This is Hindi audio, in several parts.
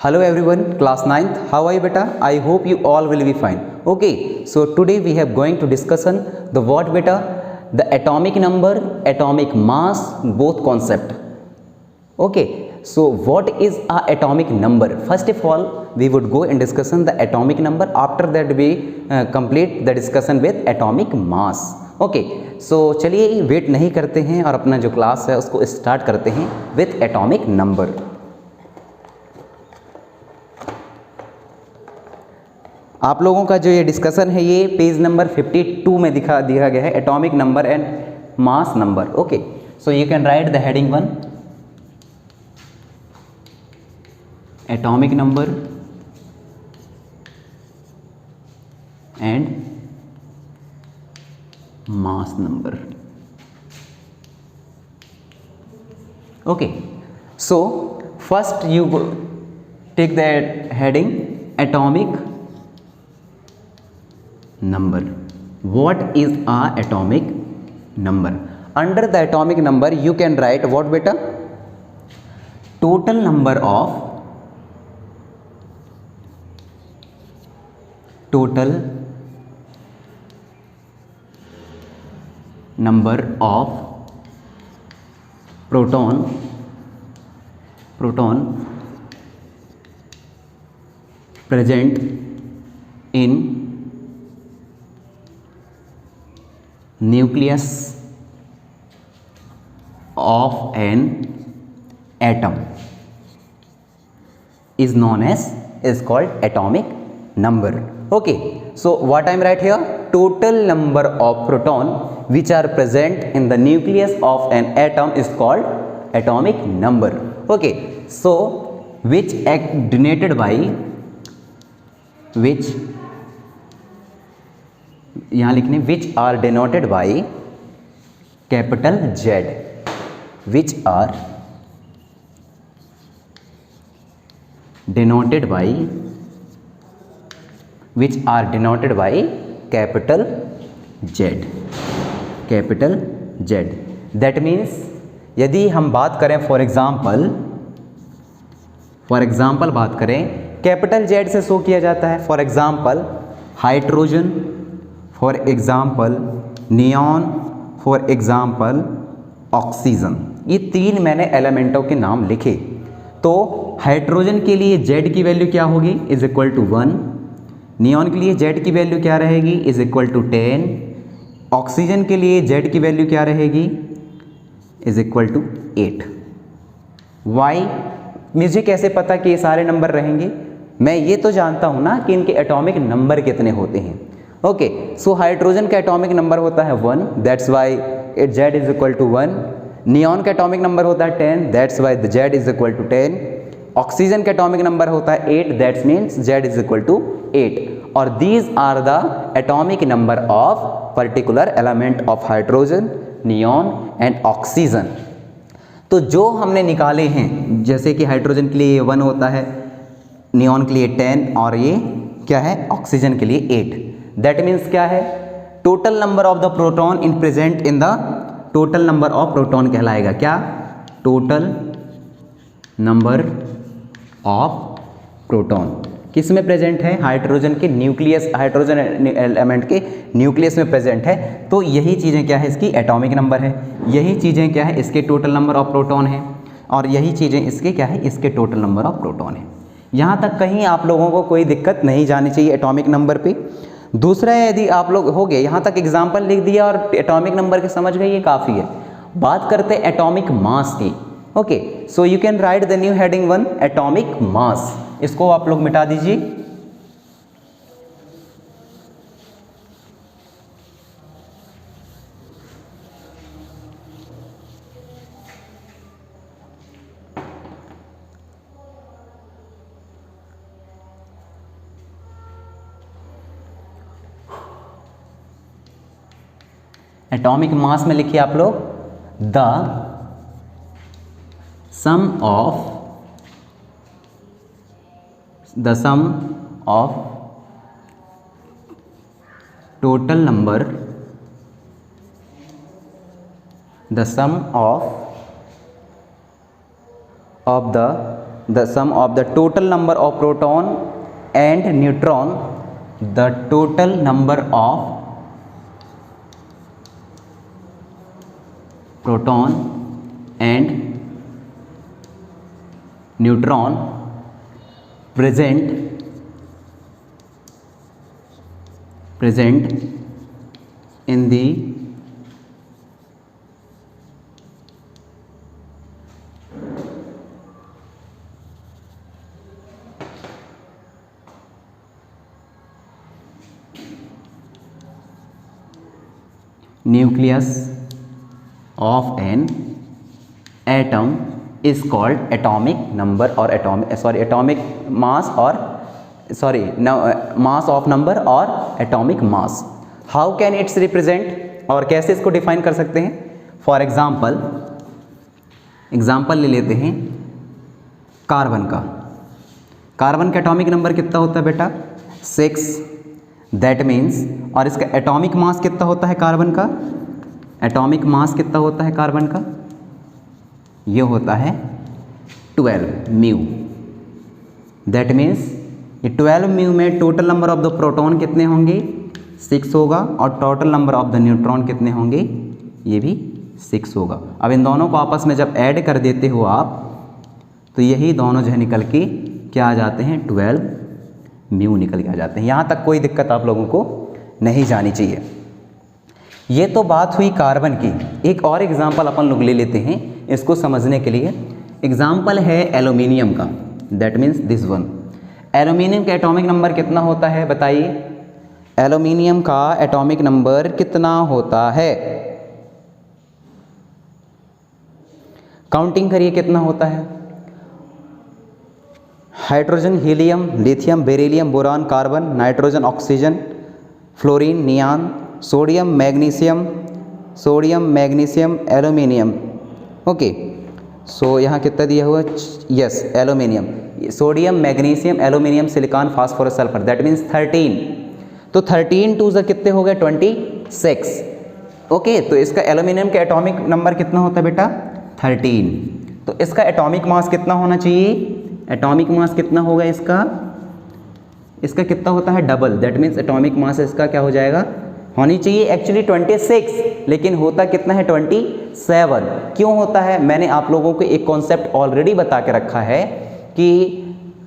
Hello everyone, class 9th. How are you beta? I hope you all will be fine. Okay, so today we have going to discussion the what beta? The atomic number, atomic mass, both concept. Okay, so what is a atomic number? First of all, we would go in discussion the atomic number. After that we complete the discussion with atomic mass. Okay so चलिए वेट नहीं करते हैं और अपना जो क्लास है उसको स्टार्ट करते हैं विथ एटॉमिक नंबर। आप लोगों का जो ये डिस्कशन है ये पेज नंबर 52 में दिया गया है, atomic number and mass number. Okay so you can write the heading 1 atomic number and mass number. Okay, so first you take that heading atomic number. What is a atomic number? Under the atomic number you can write what beta? Total number of proton present in nucleus of an atom is known as called atomic number. Okay, so what I am write here? Total number of proton which are present in the nucleus of an atom is called atomic number. Okay, so which denoted by which यहाँ लिखने which are denoted by capital Z, which are denoted by capital Z। That means यदि हम बात करें फॉर एग्जाम्पल बात करें कैपिटल जेड से शो किया जाता है। For example hydrogen, for example neon, for example oxygen. ये तीन मैंने एलिमेंटों के नाम लिखे। तो हाइड्रोजन के लिए जेड की वैल्यू क्या होगी? Is equal to 1। नियॉन के लिए जेड की वैल्यू क्या रहेगी? Is equal to 10। ऑक्सीजन के लिए जेड की वैल्यू क्या रहेगी? Is equal to 8। वाई? मुझे कैसे पता कि ये सारे नंबर रहेंगे? मैं ये तो जानता हूँ ना कि इनके एटॉमिक नंबर कितने होते हैं। ओके, सो हाइड्रोजन का एटॉमिक नंबर होता है 1, that's why it Z is equal to 1। Neon का एटॉमिक नंबर होता है 10, that's why the Z is equal to 10। Oxygen का एटॉमिक नंबर होता है 8, that's means Z is equal to 8। और these are the atomic number of particular element of hydrogen, neon and oxygen. तो जो हमने निकाले हैं, जैसे कि हाइड्रोजन के लिए 1 होता है, नियॉन के लिए 10 और ये क्या है ऑक्सीजन के लिए 8। दैट मीन्स क्या है? Total number of the proton in present in the total number of proton कहलाएगा क्या? टोटल नंबर ऑफ प्रोटॉन किस में प्रेजेंट है? हाइड्रोजन के न्यूक्लियस, हाइड्रोजन एलिमेंट के न्यूक्लियस में प्रेजेंट है। तो यही चीज़ें क्या है? इसकी एटॉमिक नंबर है। यही चीज़ें क्या है? इसके टोटल नंबर ऑफ प्रोटॉन है। और यही चीज़ें इसके क्या है? इसके टोटल नंबर ऑफ प्रोटॉन है। यहाँ तक कहीं आप लोगों को कोई दिक्कत नहीं जानी चाहिए एटॉमिक नंबर पे। दूसरा, यदि आप लोग हो गए यहाँ तक एग्जाम्पल लिख दिया और एटॉमिक नंबर के समझ गए, ये काफ़ी है। बात करते हैं एटॉमिक मास की। Okay, so you can write the new heading 1 atomic mass. इसको आप लोग मिटा दीजिए। एटॉमिक मास में लिखिए आप लोग the sum of total number, the sum of the the sum of the total number of proton and neutron, the total number of proton and neutron present in the nucleus of an atom is called atomic number or atomic mass or mass of number और atomic mass. How can it's represent, और कैसे इसको डिफाइन कर सकते हैं? फॉर एग्जाम्पल ले लेते हैं कार्बन का। कार्बन का एटॉमिक नंबर कितना होता है बेटा? 6। दैट मीन्स, और इसका एटॉमिक मास कितना होता है कार्बन का? एटॉमिक मास कितना होता है कार्बन का? ये होता है 12 म्यू। दैट मीन्स ये 12 म्यू में total number of the proton कितने होंगे? 6 होगा, और total number of the neutron कितने होंगे? ये भी 6 होगा। अब इन दोनों को आपस में जब ऐड कर देते हो आप, तो यही दोनों जो है निकल के क्या आ जाते हैं? 12 म्यू निकल के आ जाते हैं। यहाँ तक कोई दिक्कत आप लोगों को नहीं जानी चाहिए। ये तो बात हुई कार्बन की। एक और एग्जाम्पल अपन लोग ले लेते हैं इसको समझने के लिए। एग्जाम्पल है एल्यूमिनियम का। That means this one. Aluminium का एटॉमिक नंबर कितना होता है बताइए? एल्यूमिनियम का एटॉमिक नंबर कितना होता है? काउंटिंग करिए कितना होता है। Hydrogen, helium, lithium, beryllium, boron, carbon, nitrogen, oxygen, fluorine, neon, sodium, magnesium, aluminium. Okay, so यहाँ कितना दिया हुआ? Yes, aluminium, sodium, magnesium, aluminium, silicon, phosphorus, sulphur. That means 13। तो 13 टू कितने हो गए? 26। ओके, तो इसका एल्यूमिनियम का एटॉमिक नंबर कितना होता है बेटा? 13। तो इसका एटॉमिक मास कितना होना चाहिए? एटॉमिक मास कितना होगा इसका? इसका कितना होता है? Double. That means atomic mass इसका क्या हो जाएगा? होनी चाहिए एक्चुअली 26, लेकिन होता कितना है? 27। क्यों होता है? मैंने आप लोगों को एक कॉन्सेप्ट ऑलरेडी बता के रखा है कि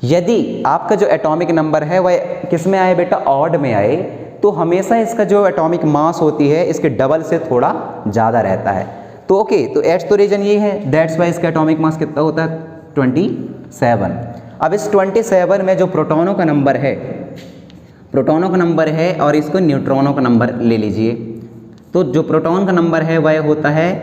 यदि आपका जो एटॉमिक नंबर है वह किस में आए बेटा? ऑड में आए, तो हमेशा इसका जो एटॉमिक मास होती है इसके डबल से थोड़ा ज़्यादा रहता है। तो ओके, तो एच तो रीजन ये है, दैट्स वाई इसका एटॉमिक मास कितना होता है? 27। अब इस 27 में जो प्रोटॉनों का नंबर है और इसको न्यूट्रॉनों का नंबर ले लीजिए। तो जो प्रोटॉन का नंबर है वह होता है,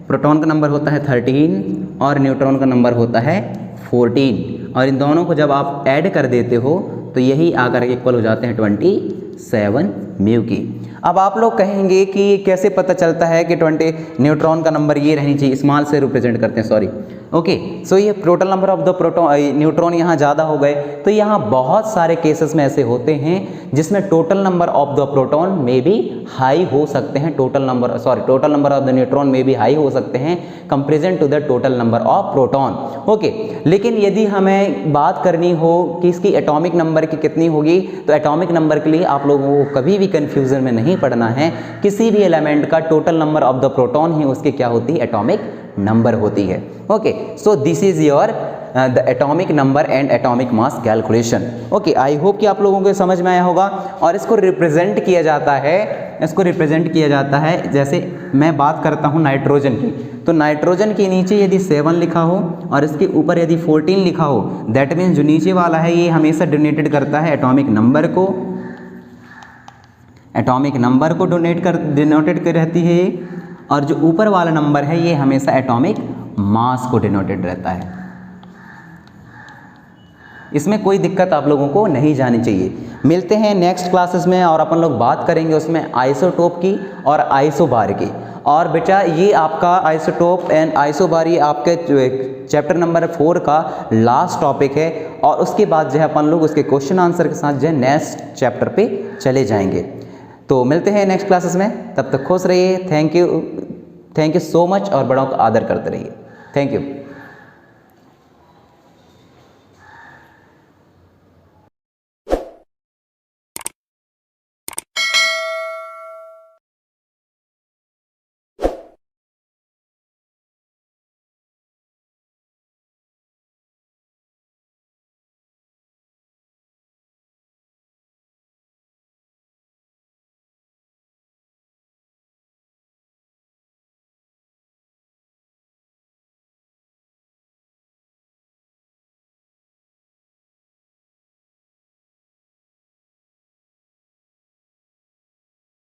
प्रोटॉन का नंबर होता है 13 और न्यूट्रॉन का नंबर होता है 14, और इन दोनों को जब आप ऐड कर देते हो तो यही आकर इक्वल हो जाते हैं 27 म्यू की। अब आप लोग कहेंगे कि कैसे पता चलता है कि 20 न्यूट्रॉन का नंबर ये रहनी चाहिए, स्मॉल से रिप्रेजेंट करते हैं, सॉरी। ओके, सो ये total number of the proton neutron यहाँ ज़्यादा हो गए, तो यहाँ बहुत सारे केसेस में ऐसे होते हैं जिसमें total number of the proton में भी हाई हो सकते हैं, total number of the neutron में भी हाई हो सकते हैं comparison to the total number of proton. Okay, लेकिन यदि हमें बात करनी हो कि इसकी एटॉमिक नंबर की कितनी होगी, तो एटॉमिक नंबर के लिए आप लोगों को कभी भी कन्फ्यूजन में नहीं पड़ना है। किसी भी एलिमेंट का total number of the proton ही उसकी क्या होती है? एटॉमिक नंबर होती है। Okay, so this is your the atomic number and atomic mass calculation. Okay, I hope कि आप लोगों को समझ में आया होगा। और इसको रिप्रेजेंट किया जाता है, जैसे मैं बात करता हूँ नाइट्रोजन की, तो नाइट्रोजन के नीचे यदि 7 लिखा हो और इसके ऊपर यदि 14 लिखा हो, दैट मीन्स जो नीचे वाला है ये हमेशा डोनेटेड करता है एटॉमिक नंबर को, डिनोटेड कर रहती है ये, और जो ऊपर वाला नंबर है ये हमेशा एटॉमिक मास को डिनोटेड रहता है। इसमें कोई दिक्कत आप लोगों को नहीं जानी चाहिए। मिलते हैं नेक्स्ट क्लासेस में और अपन लोग बात करेंगे उसमें आइसोटोप की और आइसोबार की। और बेटा ये आपका आइसोटोप एंड आइसोबार ये आपके चैप्टर नंबर 4 का लास्ट टॉपिक है, और उसके बाद जो है अपन लोग उसके क्वेश्चन आंसर के साथ जो है नेक्स्ट चैप्टर पे चले जाएंगे। तो मिलते हैं नेक्स्ट क्लासेस में, तब तक खुश रहिए। थैंक यू सो मच, और बड़ों का आदर करते रहिए। Thank you.